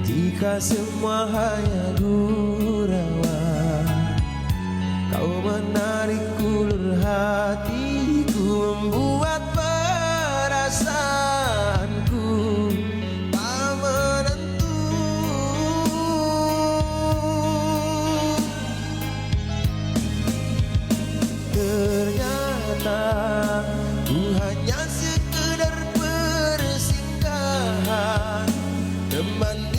Jika semua hanya gurauan, kau menarik ulur hatiku, membuat perasaanku tak menentu. Ternyata ku hanya sekedar persinggahan, teman